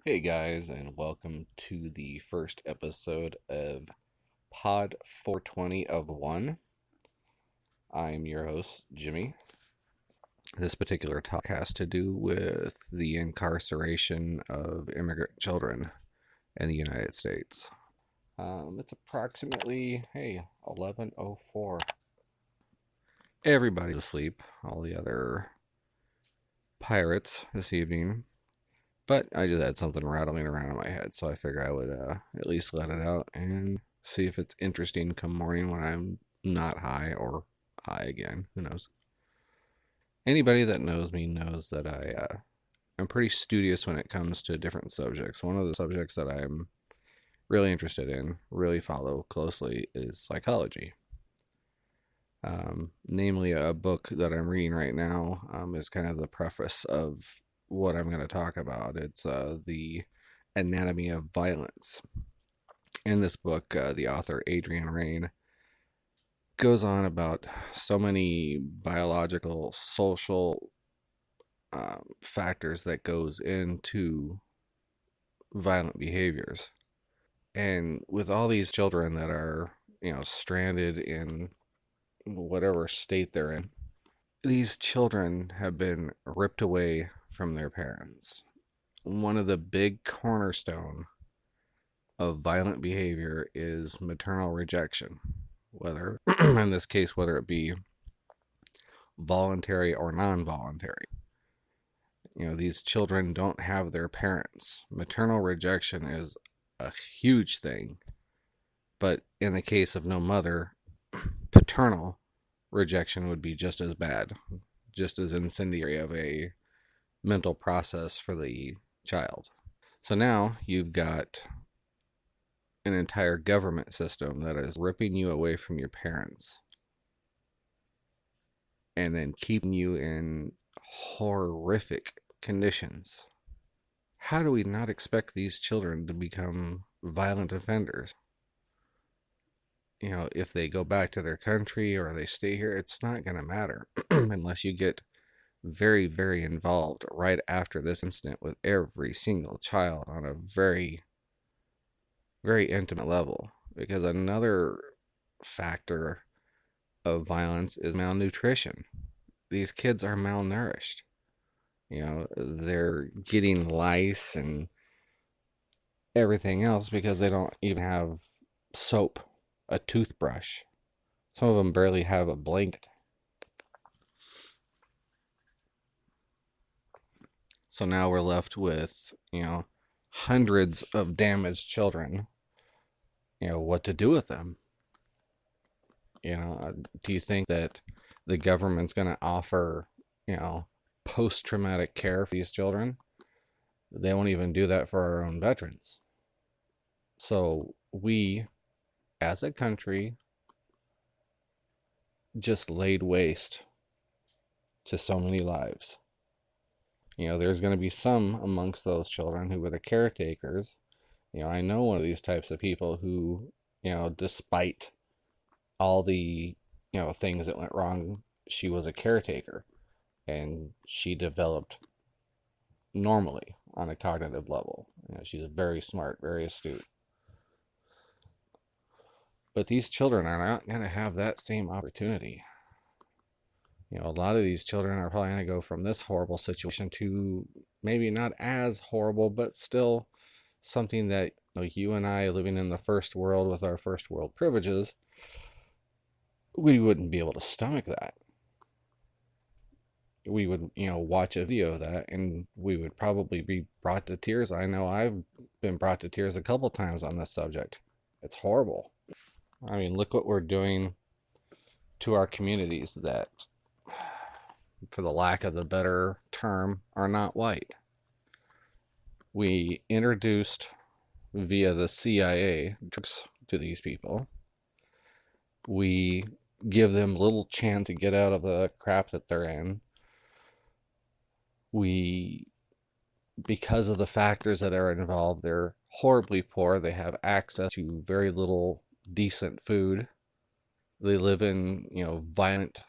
Hey guys, and welcome to the first episode of POD420ofOne. I'm your host, Jimmy. This particular talk has to do with the incarceration of immigrant children in the United States. It's approximately, 11:04. Everybody's asleep, all the other pirates this evening. But I just had something rattling around in my head, so I figure I would at least let it out and see if it's interesting come morning when I'm not high or high again. Who knows? Anybody that knows me knows that I'm pretty studious when it comes to different subjects. One of the subjects that I'm really interested in, really follow closely, is psychology. Namely, a book that I'm reading right now is kind of the preface of what I'm going to talk about. It's The Anatomy of Violence. In this book, the author Adrian Rain goes on about so many biological, social factors that goes into violent behaviors. And with all these children that are, stranded in whatever state they're in, these children have been ripped away from their parents. One of the big cornerstone of violent behavior is maternal rejection, whether in this case whether it be voluntary or non-voluntary. These children don't have their parents. Maternal rejection is a huge thing, but in the case of no mother, paternal rejection would be just as bad, just as incendiary of a mental process for the child. So now you've got an entire government system that is ripping you away from your parents and then keeping you in horrific conditions. How do we not expect these children to become violent offenders? If they go back to their country or they stay here, it's not going to matter unless you get very, very involved right after this incident with every single child on a very, very intimate level. Because another factor of violence is malnutrition. These kids are malnourished. They're getting lice and everything else because they don't even have soap, a toothbrush. Some of them barely have a blanket. So now we're left with, hundreds of damaged children. What to do with them? Do you think that the government's going to offer, post-traumatic care for these children? They won't even do that for our own veterans. So we, as a country, just laid waste to so many lives. There's going to be some amongst those children who were the caretakers. I know one of these types of people who, despite all the, things that went wrong, she was a caretaker and she developed normally on a cognitive level. She's very smart, very astute. But these children are not going to have that same opportunity. A lot of these children are probably going to go from this horrible situation to maybe not as horrible, but still something that you and I, living in the first world with our first world privileges, we wouldn't be able to stomach that. We would, watch a video of that and we would probably be brought to tears. I know I've been brought to tears a couple times on this subject. It's horrible. I mean, look what we're doing to our communities that, for the lack of the better term, are not white. We introduced via the CIA drugs to these people. We give them little chance to get out of the crap that they're in. Because of the factors that are involved, they're horribly poor. They have access to very little decent food. They live in, violent,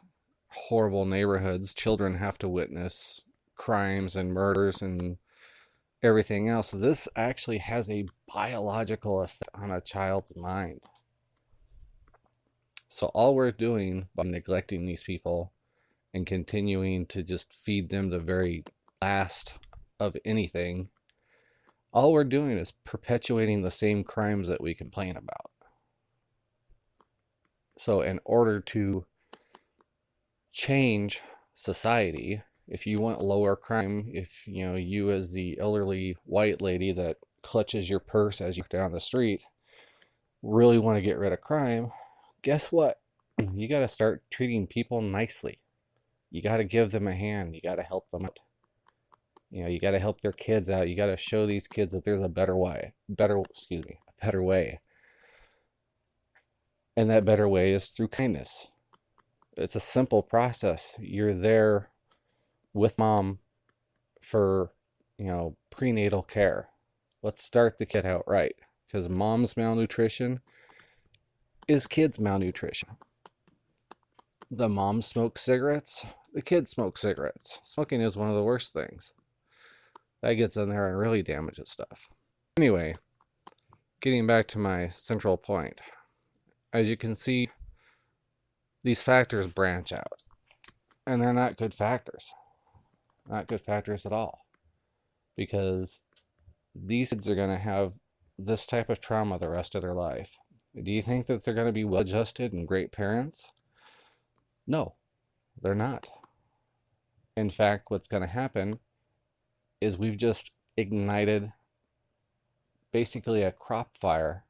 horrible neighborhoods. Children have to witness crimes and murders and everything else. This actually has a biological effect on a child's mind. So all we're doing by neglecting these people and continuing to just feed them the very last of anything, all we're doing is perpetuating the same crimes that we complain about. So in order to change society, if you want lower crime, if you as the elderly white lady that clutches your purse as you go down the street really want to get rid of crime, guess what? You got to start treating people nicely. You got to give them a hand. You got to help them out. You got to help their kids out. You got to show these kids that there's a better way. A better way. And that better way is through kindness. It's a simple process. You're there with mom for, prenatal care. Let's start the kid out right, because mom's malnutrition is kids' malnutrition. The mom smokes cigarettes, the kids smoke cigarettes. Smoking is one of the worst things. That gets in there and really damages stuff. Anyway, getting back to my central point. As you can see, these factors branch out. And they're not good factors. Not good factors at all. Because these kids are going to have this type of trauma the rest of their life. Do you think that they're going to be well-adjusted and great parents? No, they're not. In fact, what's going to happen is we've just ignited basically a crop fire.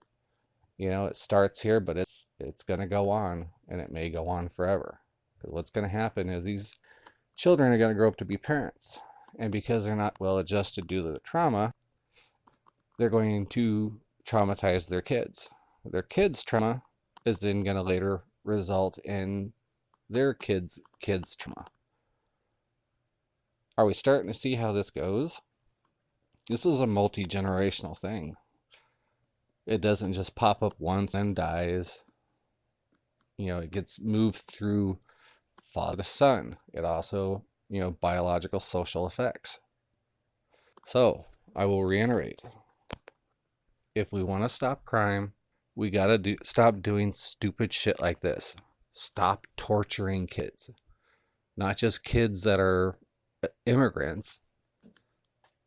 It starts here, but it's going to go on, and it may go on forever. Because what's going to happen is these children are going to grow up to be parents. And because they're not well adjusted due to the trauma, they're going to traumatize their kids. Their kids' trauma is then going to later result in their kids' trauma. Are we starting to see how this goes? This is a multi-generational thing. It doesn't just pop up once and dies. It gets moved through father to son. It also, biological social effects. So, I will reiterate. If we want to stop crime, we got to stop doing stupid shit like this. Stop torturing kids. Not just kids that are immigrants,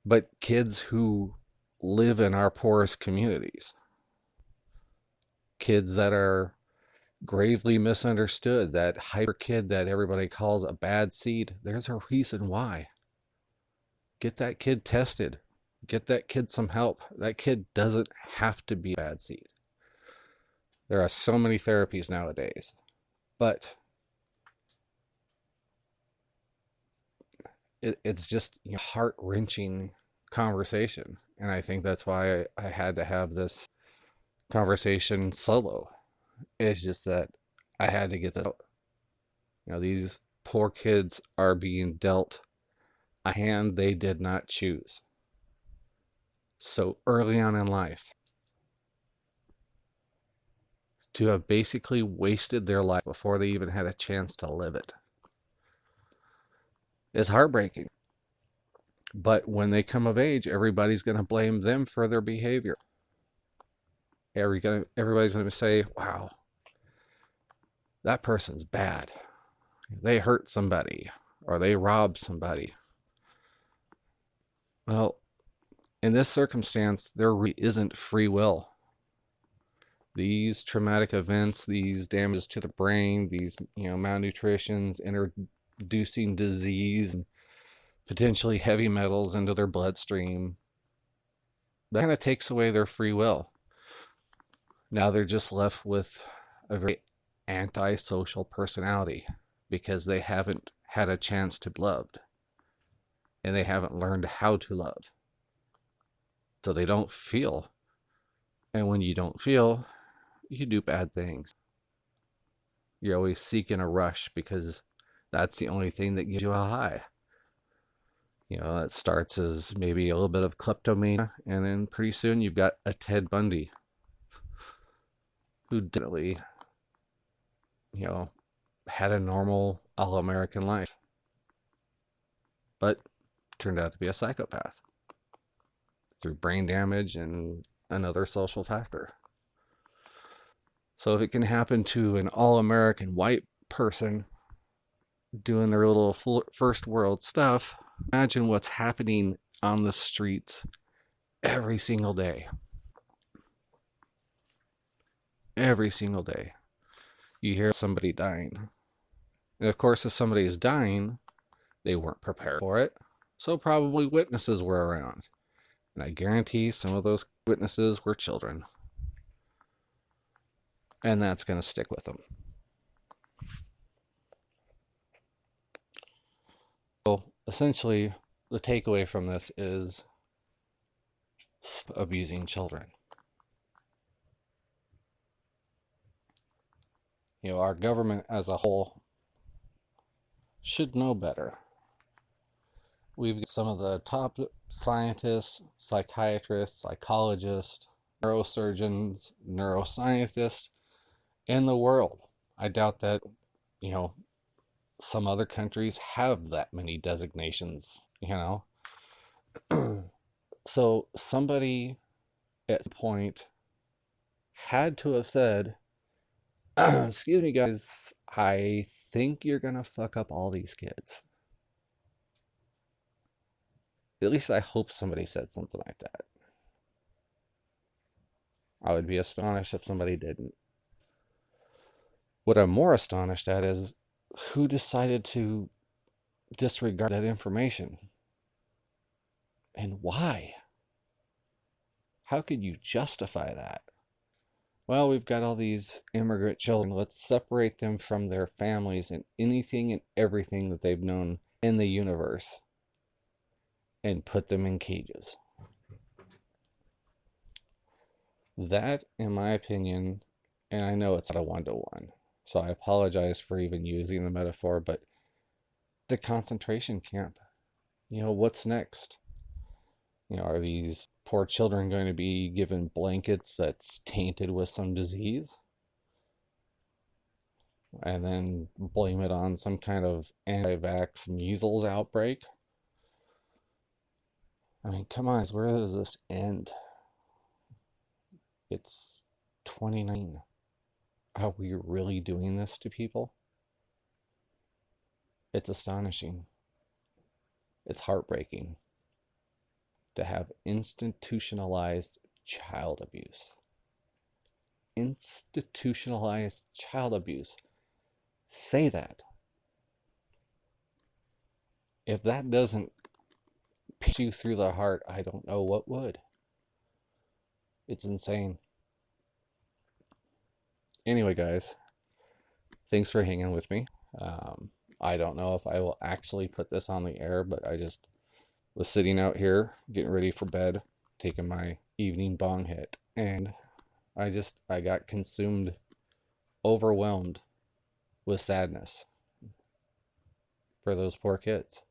but kids who live in our poorest communities. Kids that are gravely misunderstood, that hyper kid that everybody calls a bad seed. There's a reason why. Get that kid tested. Get that kid some help. That kid doesn't have to be a bad seed. There are so many therapies nowadays. But it's just a heart-wrenching conversation. And I think that's why I had to have this conversation solo. It's just that I had to get that out. These poor kids are being dealt a hand they did not choose so early on in life, to have basically wasted their life before they even had a chance to live it. It's heartbreaking. But when they come of age, everybody's going to blame them for their behavior. Everybody's going to say, wow, that person's bad. They hurt somebody, or they robbed somebody. Well, in this circumstance, there really isn't free will. These traumatic events, these damages to the brain, these malnutritions, introducing disease, and potentially heavy metals into their bloodstream, that kind of takes away their free will. Now they're just left with a very antisocial personality because they haven't had a chance to be loved, and they haven't learned how to love. So they don't feel. And when you don't feel, you do bad things. You're always seeking a rush because that's the only thing that gives you a high. It starts as maybe a little bit of kleptomania, and then pretty soon you've got a Ted Bundy who definitely, had a normal all-American life, but turned out to be a psychopath. through brain damage and another social factor. So if it can happen to an all-American white person doing their little first world stuff, imagine what's happening on the streets every single day. Every single day. You hear somebody dying. And of course, if somebody is dying, they weren't prepared for it. So probably witnesses were around. And I guarantee some of those witnesses were children. And that's going to stick with them. So essentially, the takeaway from this is abusing children. You know, our government as a whole should know better. We've got some of the top scientists, psychiatrists, psychologists, neurosurgeons, neuroscientists in the world. I doubt that, you know, some other countries have that many designations, you know. So somebody at some point had to have said, excuse me guys, I think you're gonna fuck up all these kids. At least I hope somebody said something like that. I would be astonished if somebody didn't. What I'm more astonished at is who decided to disregard that information and why? How could you justify that? Well, we've got all these immigrant children. Let's separate them from their families and anything and everything that they've known in the universe and put them in cages. That, in my opinion, and I know it's not a one-to-one, so I apologize for even using the metaphor, but the concentration camp. You know, what's next? You know, are these poor children going to be given blankets that's tainted with some disease? And then blame it on some kind of anti-vax measles outbreak? I mean, come on, where does this end? It's 29. Are we really doing this to people? It's astonishing. It's heartbreaking to have institutionalized child abuse. Institutionalized child abuse. Say that. If that doesn't pierce you through the heart, I don't know what would. It's insane. Anyway, guys, thanks for hanging with me. I don't know if I will actually put this on the air, but I just was sitting out here getting ready for bed, taking my evening bong hit, and I got consumed, overwhelmed with sadness for those poor kids.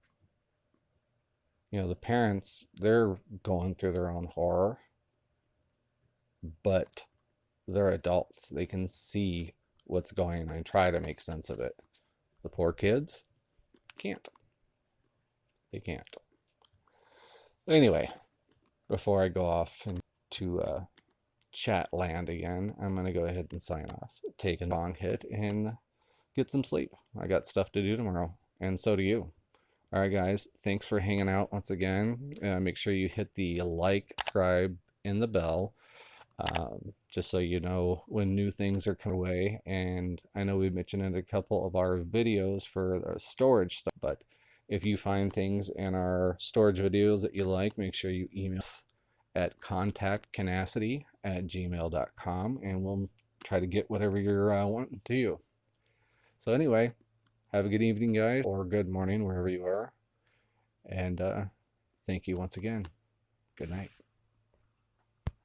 You know, the parents, they're going through their own horror, but they're adults. They can see what's going on and try to make sense of it. The poor kids can't. They can't. Anyway, before I go off into chat land again, I'm going to go ahead and sign off, take a long hit, and get some sleep. I got stuff to do tomorrow, and so do you. All right, guys, thanks for hanging out once again. Make sure you hit the like, subscribe, and the bell, just so you know when new things are coming away. And I know we mentioned in a couple of our videos for the storage stuff, but if you find things in our storage videos that you like, make sure you email us at contactcanacity@gmail.com, and we'll try to get whatever you're wanting to you. So anyway, have a good evening, guys, or good morning, wherever you are. And thank you once again. Good night.